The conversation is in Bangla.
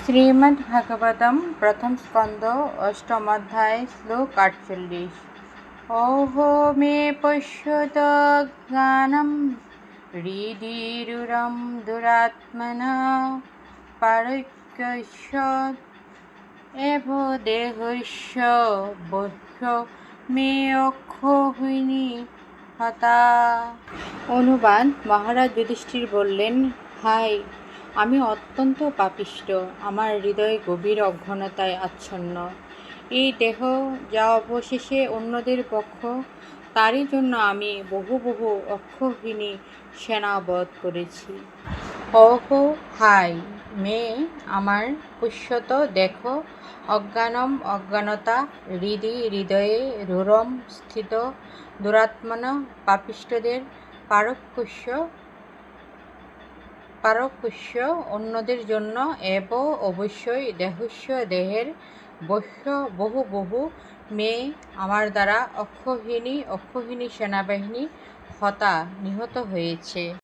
শ্রীমদ্ভাগবতম প্রথম স্কন্দ অষ্টম অধ্যায় শ্লোক 48। অহো মে পশ্যত জ্ঞানম হৃদিরুরম দুরাত্মনা পারৈক্যস্য এব দেহস্য বহ্য মে অক্ষোহিনী হতা। অনুবাদ: মহারাজ যুধিষ্ঠির বললেন, হাই, আমি অত্যন্ত পাপিষ্ঠ, আমার হৃদয় গভীর অজ্ঞানতায় আচ্ছন্ন। এই দেহ যা অবশেষে অন্যদের পক্ষ, তারই জন্য আমি বহু বহু অক্ষৌহিণী সেনা বধ করেছি। অহো, হাই, মে, আমার, পশ্যত, দেখো, অজ্ঞানম, অজ্ঞানতা, হৃদি, হৃদয়ে, রূঢ়ম, স্থিত, দুরাত্মনা, পাপিষ্ঠদের, পারকুশ্য, অন্যদের জন্য, এব, অবশ্যই, দেহস্য, দেহের, বহ্য, বহু বহু, মে, আমার দ্বারা, অক্ষৌহিণী সেনাবাহিনী, হতা, নিহত হয়েছে।